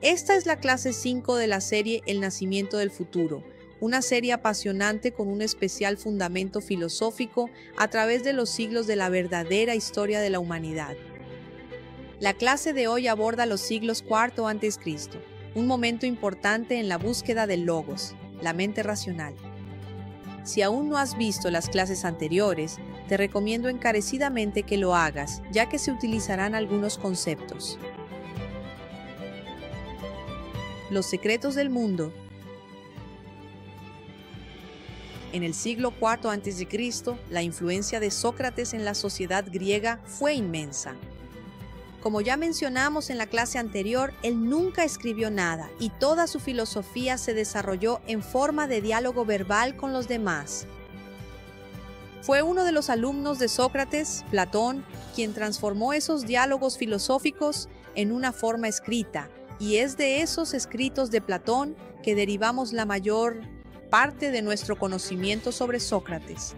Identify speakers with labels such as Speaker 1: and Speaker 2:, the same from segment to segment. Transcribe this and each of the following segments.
Speaker 1: Esta es la clase 5 de la serie El nacimiento del futuro, una serie apasionante con un especial fundamento filosófico a través de los siglos de la verdadera historia de la humanidad. La clase de hoy aborda los siglos IV a.C., un momento importante en la búsqueda del logos, la mente racional. Si aún no has visto las clases anteriores, te recomiendo encarecidamente que lo hagas, ya que se utilizarán algunos conceptos. Los secretos del mundo. En el siglo IV a.C., la influencia de Sócrates en la sociedad griega fue inmensa. Como ya mencionamos en la clase anterior, él nunca escribió nada y toda su filosofía se desarrolló en forma de diálogo verbal con los demás. Fue uno de los alumnos de Sócrates, Platón, quien transformó esos diálogos filosóficos en una forma escrita, y es de esos escritos de Platón que derivamos la mayor parte de nuestro conocimiento sobre Sócrates.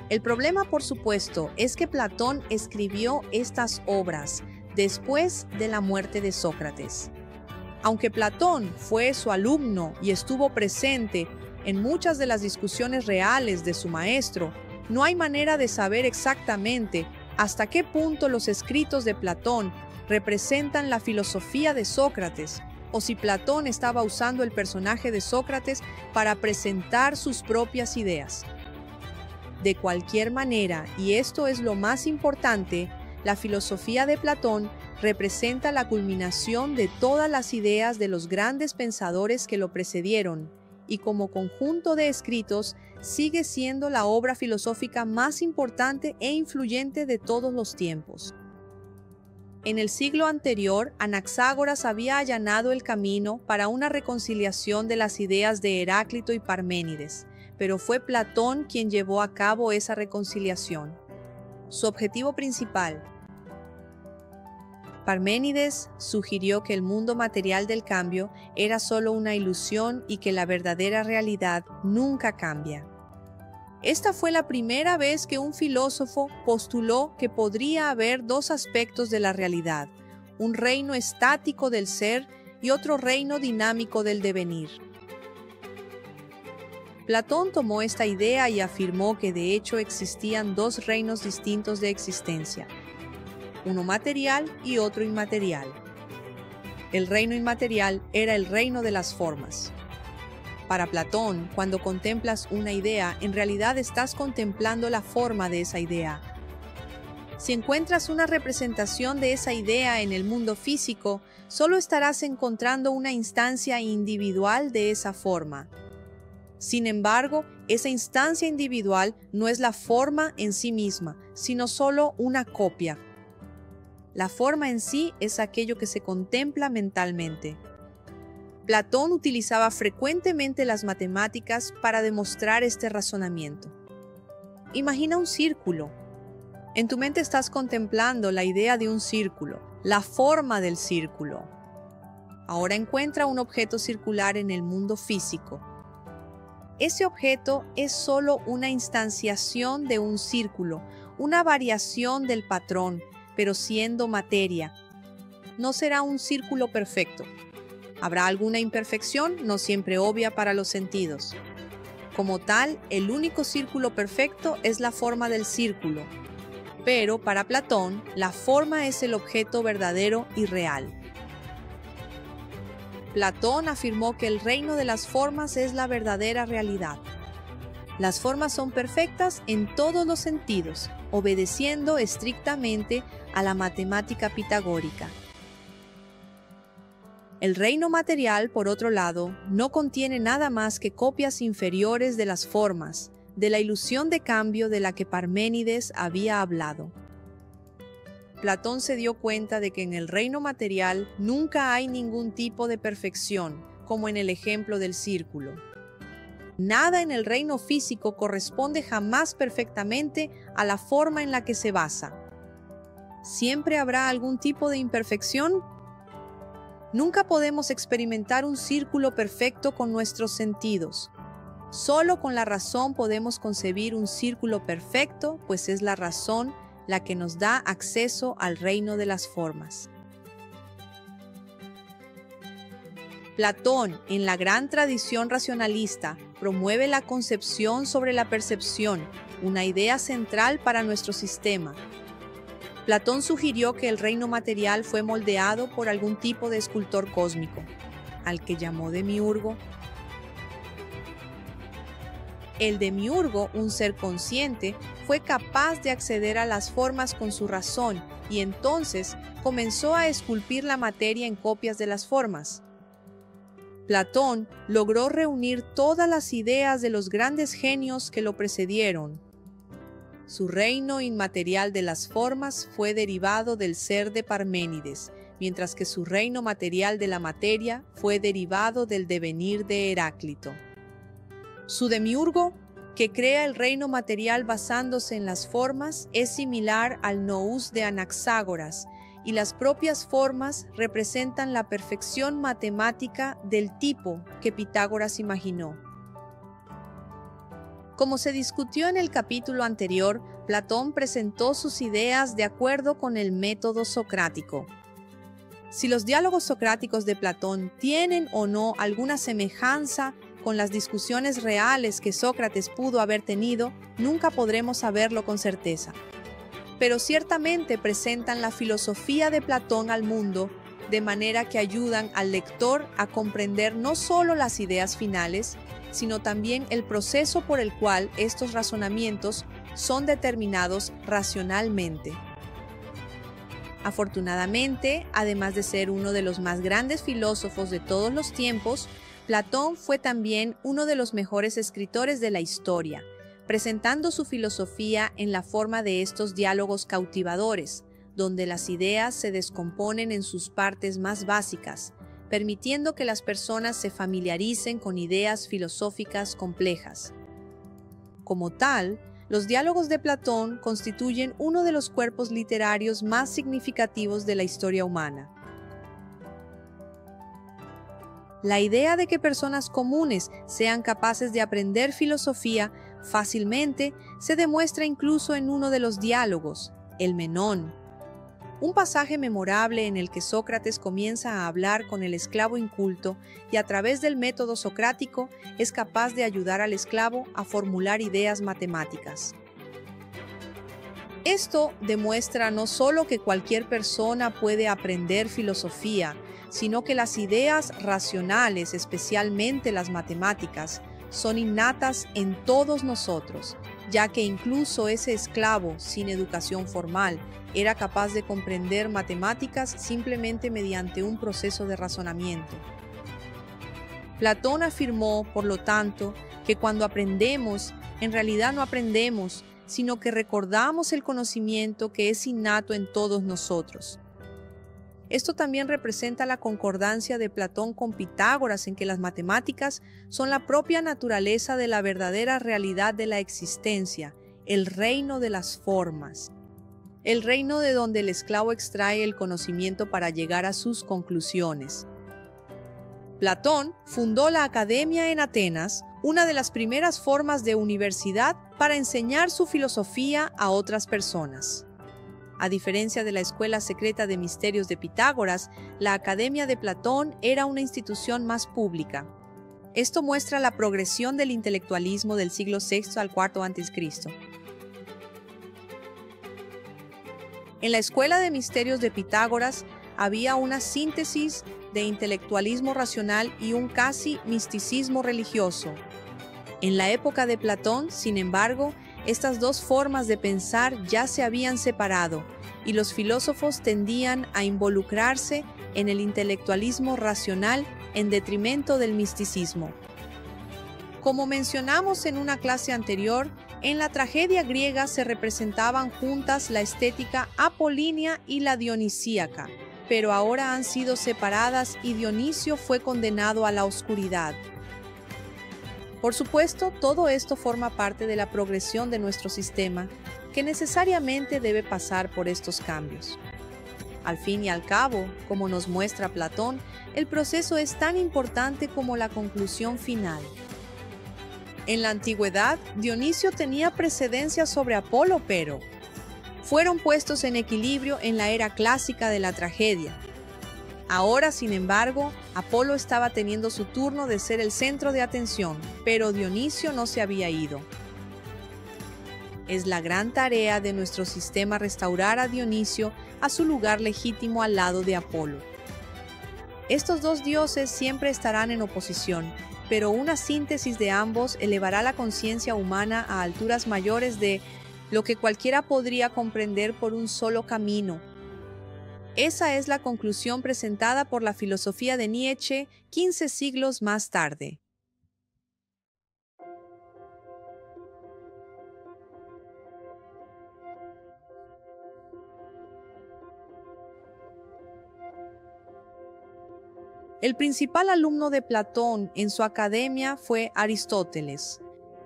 Speaker 1: El problema, por supuesto, es que Platón escribió estas obras después de la muerte de Sócrates. Aunque Platón fue su alumno y estuvo presente en muchas de las discusiones reales de su maestro, no hay manera de saber exactamente hasta qué punto los escritos de Platón representan la filosofía de Sócrates, o si Platón estaba usando el personaje de Sócrates para presentar sus propias ideas. De cualquier manera, y esto es lo más importante, la filosofía de Platón representa la culminación de todas las ideas de los grandes pensadores que lo precedieron, y como conjunto de escritos sigue siendo la obra filosófica más importante e influyente de todos los tiempos. En el siglo anterior, Anaxágoras había allanado el camino para una reconciliación de las ideas de Heráclito y Parménides, pero fue Platón quien llevó a cabo esa reconciliación. Su objetivo principal. Parménides sugirió que el mundo material del cambio era solo una ilusión y que la verdadera realidad nunca cambia. Esta fue la primera vez que un filósofo postuló que podría haber dos aspectos de la realidad, un reino estático del ser y otro reino dinámico del devenir. Platón tomó esta idea y afirmó que de hecho existían dos reinos distintos de existencia, uno material y otro inmaterial. El reino inmaterial era el reino de las formas. Para Platón, cuando contemplas una idea, en realidad estás contemplando la forma de esa idea. Si encuentras una representación de esa idea en el mundo físico, solo estarás encontrando una instancia individual de esa forma. Sin embargo, esa instancia individual no es la forma en sí misma, sino solo una copia. La forma en sí es aquello que se contempla mentalmente. Platón utilizaba frecuentemente las matemáticas para demostrar este razonamiento. Imagina un círculo. En tu mente estás contemplando la idea de un círculo, la forma del círculo. Ahora encuentra un objeto circular en el mundo físico. Ese objeto es solo una instanciación de un círculo, una variación del patrón, pero siendo materia. No será un círculo perfecto. Habrá alguna imperfección, no siempre obvia para los sentidos. Como tal, el único círculo perfecto es la forma del círculo. Pero para Platón, la forma es el objeto verdadero y real. Platón afirmó que el reino de las formas es la verdadera realidad. Las formas son perfectas en todos los sentidos, obedeciendo estrictamente a la matemática pitagórica. El reino material, por otro lado, no contiene nada más que copias inferiores de las formas, de la ilusión de cambio de la que Parménides había hablado. Platón se dio cuenta de que en el reino material nunca hay ningún tipo de perfección, como en el ejemplo del círculo. Nada en el reino físico corresponde jamás perfectamente a la forma en la que se basa. ¿Siempre habrá algún tipo de imperfección? Nunca podemos experimentar un círculo perfecto con nuestros sentidos. Solo con la razón podemos concebir un círculo perfecto, pues es la razón la que nos da acceso al reino de las formas. Platón, en la gran tradición racionalista, promueve la concepción sobre la percepción, una idea central para nuestro sistema. Platón sugirió que el reino material fue moldeado por algún tipo de escultor cósmico, al que llamó demiurgo. El demiurgo, un ser consciente, fue capaz de acceder a las formas con su razón y entonces comenzó a esculpir la materia en copias de las formas. Platón logró reunir todas las ideas de los grandes genios que lo precedieron. Su reino inmaterial de las formas fue derivado del ser de Parménides, mientras que su reino material de la materia fue derivado del devenir de Heráclito. Su demiurgo, que crea el reino material basándose en las formas, es similar al nous de Anaxágoras, y las propias formas representan la perfección matemática del tipo que Pitágoras imaginó. Como se discutió en el capítulo anterior, Platón presentó sus ideas de acuerdo con el método socrático. Si los diálogos socráticos de Platón tienen o no alguna semejanza con las discusiones reales que Sócrates pudo haber tenido, nunca podremos saberlo con certeza. Pero ciertamente presentan la filosofía de Platón al mundo, de manera que ayudan al lector a comprender no solo las ideas finales, sino también el proceso por el cual estos razonamientos son determinados racionalmente. Afortunadamente, además de ser uno de los más grandes filósofos de todos los tiempos, Platón fue también uno de los mejores escritores de la historia, presentando su filosofía en la forma de estos diálogos cautivadores, donde las ideas se descomponen en sus partes más básicas, permitiendo que las personas se familiaricen con ideas filosóficas complejas. Como tal, los diálogos de Platón constituyen uno de los cuerpos literarios más significativos de la historia humana. La idea de que personas comunes sean capaces de aprender filosofía fácilmente se demuestra incluso en uno de los diálogos, el Menón, un pasaje memorable en el que Sócrates comienza a hablar con el esclavo inculto y a través del método socrático es capaz de ayudar al esclavo a formular ideas matemáticas. Esto demuestra no solo que cualquier persona puede aprender filosofía, sino que las ideas racionales, especialmente las matemáticas, son innatas en todos nosotros, ya que incluso ese esclavo sin educación formal era capaz de comprender matemáticas simplemente mediante un proceso de razonamiento. Platón afirmó, por lo tanto, que cuando aprendemos, en realidad no aprendemos, sino que recordamos el conocimiento que es innato en todos nosotros. Esto también representa la concordancia de Platón con Pitágoras en que las matemáticas son la propia naturaleza de la verdadera realidad de la existencia, el reino de las formas, el reino de donde el esclavo extrae el conocimiento para llegar a sus conclusiones. Platón fundó la Academia en Atenas, una de las primeras formas de universidad para enseñar su filosofía a otras personas. A diferencia de la escuela secreta de misterios de Pitágoras, la Academia de Platón era una institución más pública. Esto muestra la progresión del intelectualismo del siglo VI al IV a.C. En la escuela de misterios de Pitágoras había una síntesis de intelectualismo racional y un casi misticismo religioso. En la época de Platón, sin embargo, estas dos formas de pensar ya se habían separado y los filósofos tendían a involucrarse en el intelectualismo racional en detrimento del misticismo. Como mencionamos en una clase anterior, en la tragedia griega se representaban juntas la estética apolínea y la dionisíaca, pero ahora han sido separadas y Dionisio fue condenado a la oscuridad. Por supuesto, todo esto forma parte de la progresión de nuestro sistema, que necesariamente debe pasar por estos cambios. Al fin y al cabo, como nos muestra Platón, el proceso es tan importante como la conclusión final. En la antigüedad, Dionisio tenía precedencia sobre Apolo, pero fueron puestos en equilibrio en la era clásica de la tragedia. Ahora, sin embargo, Apolo estaba teniendo su turno de ser el centro de atención, pero Dionisio no se había ido. Es la gran tarea de nuestro sistema restaurar a Dionisio a su lugar legítimo al lado de Apolo. Estos dos dioses siempre estarán en oposición, pero una síntesis de ambos elevará la conciencia humana a alturas mayores de lo que cualquiera podría comprender por un solo camino. Esa es la conclusión presentada por la filosofía de Nietzsche 15 siglos más tarde. El principal alumno de Platón en su academia fue Aristóteles.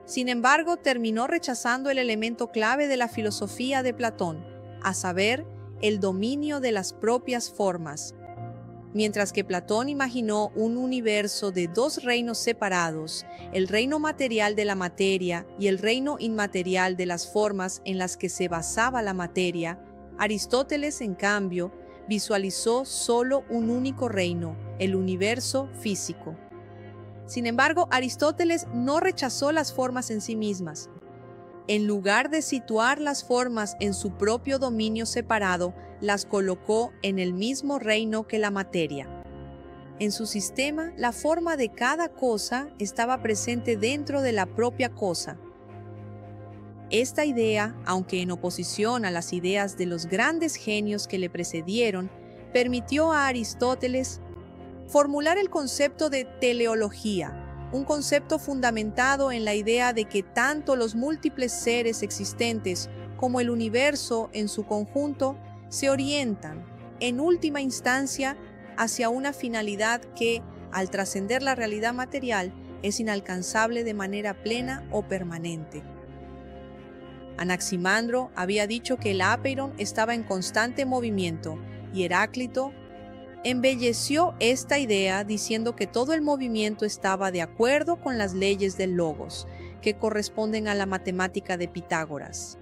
Speaker 1: Sin embargo, terminó rechazando el elemento clave de la filosofía de Platón, a saber, el dominio de las propias formas. Mientras que Platón imaginó un universo de dos reinos separados, el reino material de la materia y el reino inmaterial de las formas en las que se basaba la materia, Aristóteles, en cambio, visualizó solo un único reino, el universo físico. Sin embargo, Aristóteles no rechazó las formas en sí mismas. En lugar de situar las formas en su propio dominio separado, las colocó en el mismo reino que la materia. En su sistema, la forma de cada cosa estaba presente dentro de la propia cosa. Esta idea, aunque en oposición a las ideas de los grandes genios que le precedieron, permitió a Aristóteles formular el concepto de teleología, un concepto fundamentado en la idea de que tanto los múltiples seres existentes como el universo en su conjunto se orientan, en última instancia, hacia una finalidad que, al trascender la realidad material, es inalcanzable de manera plena o permanente. Anaximandro había dicho que el Apeiron estaba en constante movimiento y Heráclito embelleció esta idea diciendo que todo el movimiento estaba de acuerdo con las leyes del logos, que corresponden a la matemática de Pitágoras.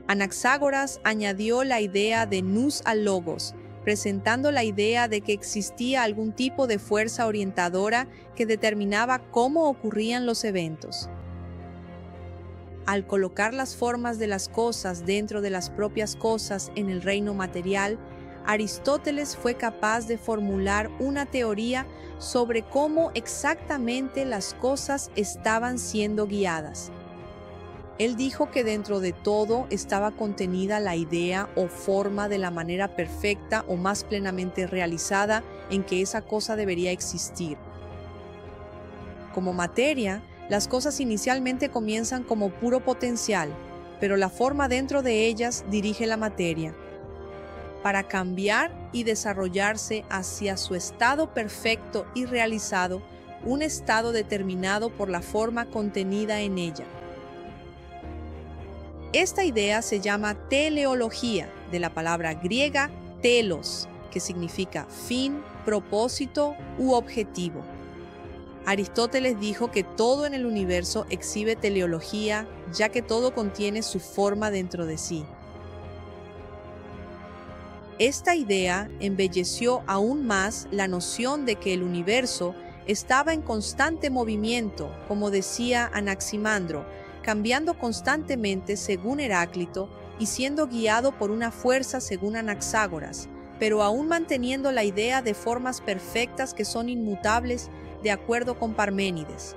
Speaker 1: Anaxágoras añadió la idea de nous al logos, presentando la idea de que existía algún tipo de fuerza orientadora que determinaba cómo ocurrían los eventos. Al colocar las formas de las cosas dentro de las propias cosas en el reino material, Aristóteles fue capaz de formular una teoría sobre cómo exactamente las cosas estaban siendo guiadas. Él dijo que dentro de todo estaba contenida la idea o forma de la manera perfecta o más plenamente realizada en que esa cosa debería existir. Como materia, las cosas inicialmente comienzan como puro potencial, pero la forma dentro de ellas dirige la materia, para cambiar y desarrollarse hacia su estado perfecto y realizado, un estado determinado por la forma contenida en ella. Esta idea se llama teleología, de la palabra griega telos, que significa fin, propósito u objetivo. Aristóteles dijo que todo en el universo exhibe teleología, ya que todo contiene su forma dentro de sí. Esta idea embelleció aún más la noción de que el universo estaba en constante movimiento, como decía Anaximandro, cambiando constantemente según Heráclito y siendo guiado por una fuerza según Anaxágoras, pero aún manteniendo la idea de formas perfectas que son inmutables de acuerdo con Parménides.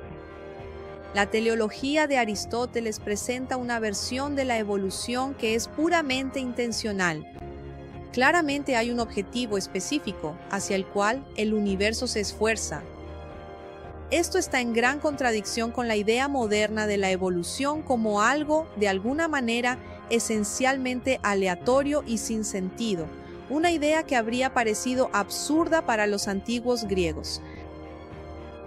Speaker 1: La teleología de Aristóteles presenta una versión de la evolución que es puramente intencional. Claramente hay un objetivo específico hacia el cual el universo se esfuerza. Esto está en gran contradicción con la idea moderna de la evolución como algo, de alguna manera, esencialmente aleatorio y sin sentido, una idea que habría parecido absurda para los antiguos griegos.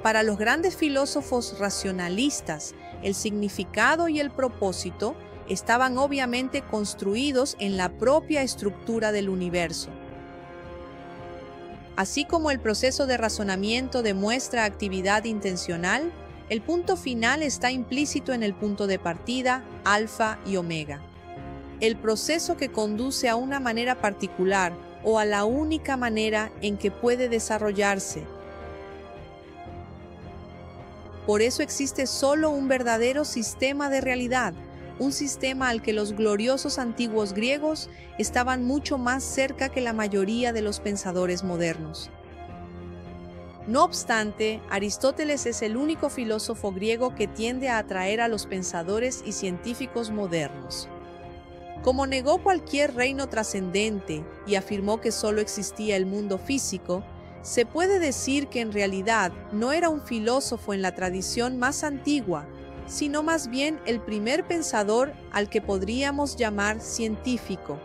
Speaker 1: Para los grandes filósofos racionalistas, el significado y el propósito estaban obviamente construidos en la propia estructura del universo. Así como el proceso de razonamiento demuestra actividad intencional, el punto final está implícito en el punto de partida, alfa y omega. El proceso que conduce a una manera particular o a la única manera en que puede desarrollarse. Por eso existe solo un verdadero sistema de realidad, un sistema al que los gloriosos antiguos griegos estaban mucho más cerca que la mayoría de los pensadores modernos. No obstante, Aristóteles es el único filósofo griego que tiende a atraer a los pensadores y científicos modernos. Como negó cualquier reino trascendente y afirmó que solo existía el mundo físico, se puede decir que en realidad no era un filósofo en la tradición más antigua, sino más bien el primer pensador al que podríamos llamar científico.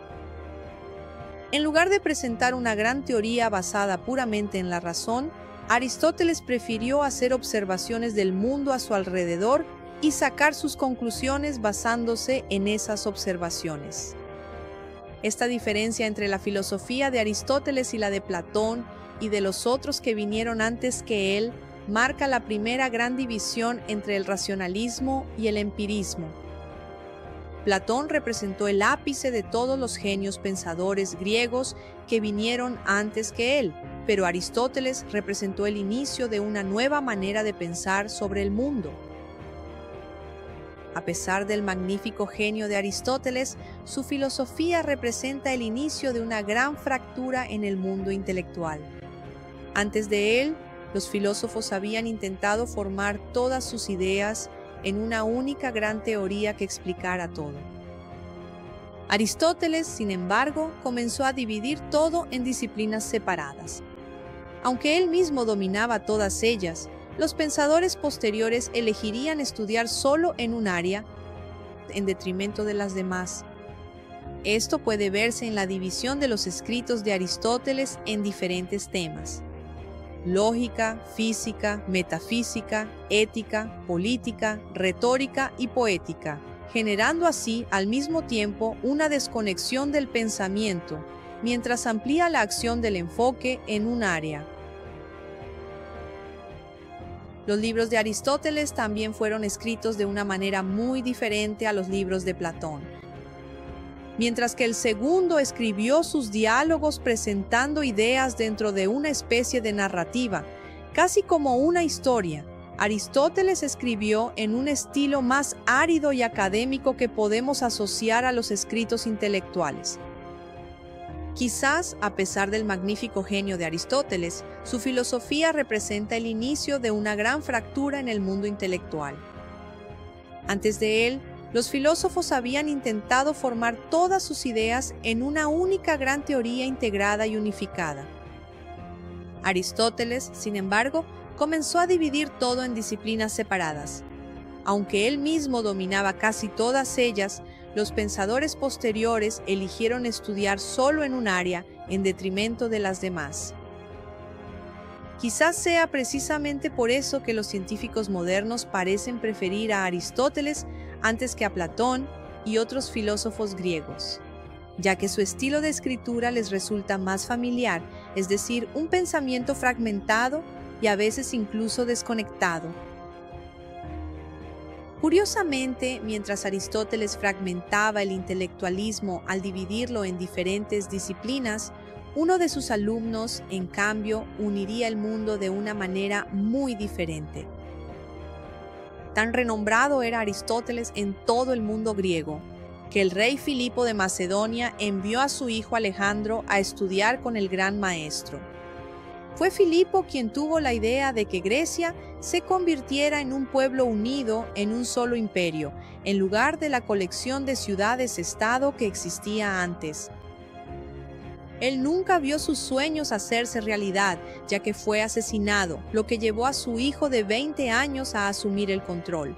Speaker 1: En lugar de presentar una gran teoría basada puramente en la razón, Aristóteles prefirió hacer observaciones del mundo a su alrededor y sacar sus conclusiones basándose en esas observaciones. Esta diferencia entre la filosofía de Aristóteles y la de Platón y de los otros que vinieron antes que él marca la primera gran división entre el racionalismo y el empirismo. Platón representó el ápice de todos los genios pensadores griegos que vinieron antes que él, pero Aristóteles representó el inicio de una nueva manera de pensar sobre el mundo. A pesar del magnífico genio de Aristóteles, su filosofía representa el inicio de una gran fractura en el mundo intelectual. Antes de él, los filósofos habían intentado formar todas sus ideas en una única gran teoría que explicara todo. Aristóteles, sin embargo, comenzó a dividir todo en disciplinas separadas. Aunque él mismo dominaba todas ellas, los pensadores posteriores elegirían estudiar solo en un área, en detrimento de las demás. Esto puede verse en la división de los escritos de Aristóteles en diferentes temas: lógica, física, metafísica, ética, política, retórica y poética, generando así al mismo tiempo una desconexión del pensamiento, mientras amplía la acción del enfoque en un área. Los libros de Aristóteles también fueron escritos de una manera muy diferente a los libros de Platón. Mientras que el segundo escribió sus diálogos presentando ideas dentro de una especie de narrativa, casi como una historia, Aristóteles escribió en un estilo más árido y académico que podemos asociar a los escritos intelectuales. Quizás, a pesar del magnífico genio de Aristóteles, su filosofía representa el inicio de una gran fractura en el mundo intelectual. Antes de él, los filósofos habían intentado formar todas sus ideas en una única gran teoría integrada y unificada. Aristóteles, sin embargo, comenzó a dividir todo en disciplinas separadas. Aunque él mismo dominaba casi todas ellas, los pensadores posteriores eligieron estudiar solo en un área en detrimento de las demás. Quizás sea precisamente por eso que los científicos modernos parecen preferir a Aristóteles antes que a Platón y otros filósofos griegos, ya que su estilo de escritura les resulta más familiar, es decir, un pensamiento fragmentado y a veces incluso desconectado. Curiosamente, mientras Aristóteles fragmentaba el intelectualismo al dividirlo en diferentes disciplinas, uno de sus alumnos, en cambio, uniría el mundo de una manera muy diferente. Tan renombrado era Aristóteles en todo el mundo griego, que el rey Filipo de Macedonia envió a su hijo Alejandro a estudiar con el gran maestro. Fue Filipo quien tuvo la idea de que Grecia se convirtiera en un pueblo unido en un solo imperio, en lugar de la colección de ciudades-estado que existía antes. Él nunca vio sus sueños hacerse realidad, ya que fue asesinado, lo que llevó a su hijo de 20 años a asumir el control.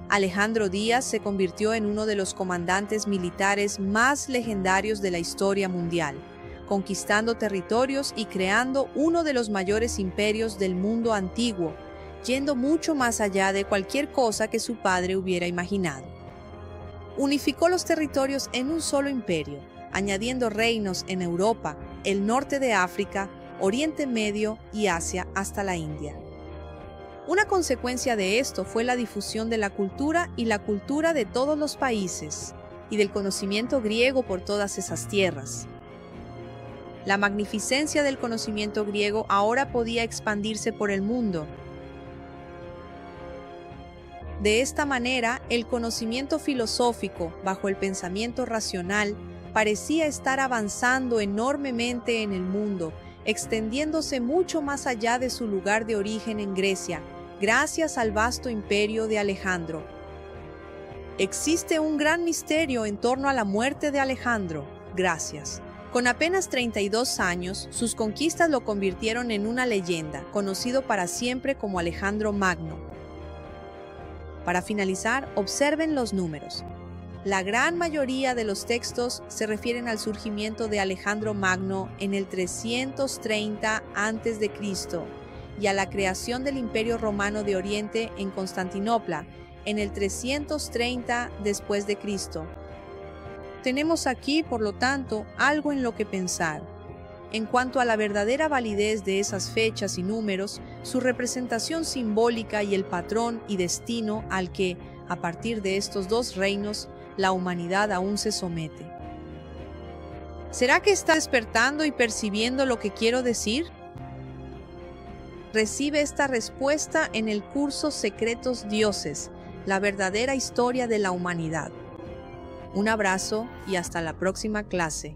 Speaker 1: Alejandro Díaz se convirtió en uno de los comandantes militares más legendarios de la historia mundial, conquistando territorios y creando uno de los mayores imperios del mundo antiguo, yendo mucho más allá de cualquier cosa que su padre hubiera imaginado. Unificó los territorios en un solo imperio, añadiendo reinos en Europa, el norte de África, Oriente Medio y Asia hasta la India. Una consecuencia de esto fue la difusión de la cultura y la cultura de todos los países, y del conocimiento griego por todas esas tierras. La magnificencia del conocimiento griego ahora podía expandirse por el mundo. De esta manera, el conocimiento filosófico, bajo el pensamiento racional, parecía estar avanzando enormemente en el mundo, extendiéndose mucho más allá de su lugar de origen en Grecia, gracias al vasto imperio de Alejandro. Existe un gran misterio en torno a la muerte de Alejandro. Gracias. Con apenas 32 años, sus conquistas lo convirtieron en una leyenda, conocido para siempre como Alejandro Magno. Para finalizar, observen los números. La gran mayoría de los textos se refieren al surgimiento de Alejandro Magno en el 330 a.C. y a la creación del Imperio Romano de Oriente en Constantinopla en el 330 después de Cristo. Tenemos aquí, por lo tanto, algo en lo que pensar. En cuanto a la verdadera validez de esas fechas y números, su representación simbólica y el patrón y destino al que, a partir de estos dos reinos, la humanidad aún se somete. ¿Será que está despertando y percibiendo lo que quiero decir? Recibe esta respuesta en el curso Secretos Dioses, la verdadera historia de la humanidad. Un abrazo y hasta la próxima clase.